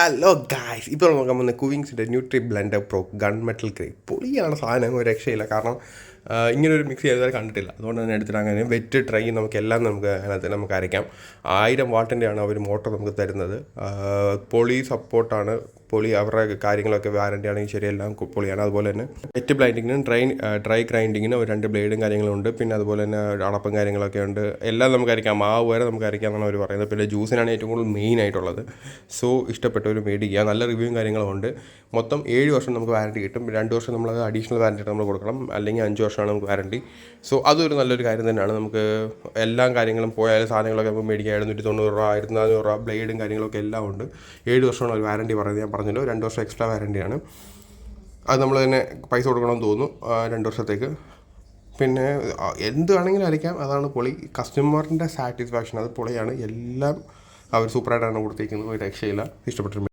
Hello guys, ഇപ്പോൾ നോക്കാൻ പോകുന്ന കുവിങ്സിൻ്റെ nutri blender pro gun metal grey പൊളിയാണ് സാധനം. ഒരു രക്ഷയില്ല. കാരണം ഇങ്ങനൊരു മിക്സ് ചെയ്തത് കണ്ടിട്ടില്ല. അതുകൊണ്ട് തന്നെ എടുത്തിട്ട് അങ്ങനെ വെറ്റ് ട്രൈ നമുക്കെല്ലാം അതിനകത്ത് നമുക്ക് അരയ്ക്കാം. 1000 വാട്ടിൻ്റെയാണ് അവർ മോട്ടർ നമുക്ക് തരുന്നത്. പൊളി സപ്പോർട്ടാണ്. പൊളി അവരുടെ കാര്യങ്ങളൊക്കെ വാറൻറ്റി ആണെങ്കിൽ ശരിയെല്ലാം പൊളിയാണ്. അതുപോലെ തന്നെ വെറ്റ് ബ്ലൈൻഡിങ്ങിനും ഡ്രൈ ഗ്രൈൻഡിങ്ങിനും 2 ബ്ലേഡും കാര്യങ്ങളും ഉണ്ട്. പിന്നെ അതുപോലെ തന്നെ അടപ്പും കാര്യങ്ങളൊക്കെ ഉണ്ട്. എല്ലാം നമുക്ക് അരയ്ക്കാം. മാവ് വരെ നമുക്ക് അരയ്ക്കാമെന്നാണ് അവർ പറയുന്നത്. പിന്നെ ജ്യൂസിനാണ് ഏറ്റവും കൂടുതൽ മെയിൻ ആയിട്ടുള്ളത്. സോ ഇഷ്ടപ്പെട്ടവർ മേടിക്കുക. നല്ല റിവ്യൂവും കാര്യങ്ങളും ഉണ്ട്. മൊത്തം 7 വർഷം നമുക്ക് വാറൻറ്റി കിട്ടും. 2 വർഷം നമ്മൾ അഡീഷണൽ വാറൻറ്റി നമ്മൾ കൊടുക്കണം. അല്ലെങ്കിൽ 5 വർഷമാണ് നമുക്ക് വാറൻറ്റി. സോ അതൊരു നല്ലൊരു കാര്യം തന്നെയാണ്. നമുക്ക് എല്ലാ കാര്യങ്ങളും പോയാലും സാധനങ്ങളൊക്കെ നമുക്ക് മേടിക്കുക. 790 രൂപ 1400 രൂപ ബ്ലേഡും കാര്യങ്ങളൊക്കെ എല്ലാം ഉണ്ട്. 7 വർഷമാണ് ഒരു വാറൻറ്റി പറയുന്നത്. ഞാൻ പറഞ്ഞല്ലോ 2 വർഷം എക്സ്ട്രാ വാറൻറ്റിയാണ്. അത് നമ്മൾ തന്നെ പൈസ കൊടുക്കണമെന്ന് തോന്നുന്നു 2 വർഷത്തേക്ക്. പിന്നെ എന്താണെങ്കിലും അരയ്ക്കാം. അതാണ് പൊളി. കസ്റ്റമറിൻ്റെ സാറ്റിസ്ഫാക്ഷൻ അത് പൊളിയാണ്. എല്ലാം അവർ സൂപ്പറായിട്ടാണ് കൊടുത്തിരിക്കുന്നത്. ഒരു രക്ഷയില്ല. ഇഷ്ടപ്പെട്ടിട്ടുണ്ട്.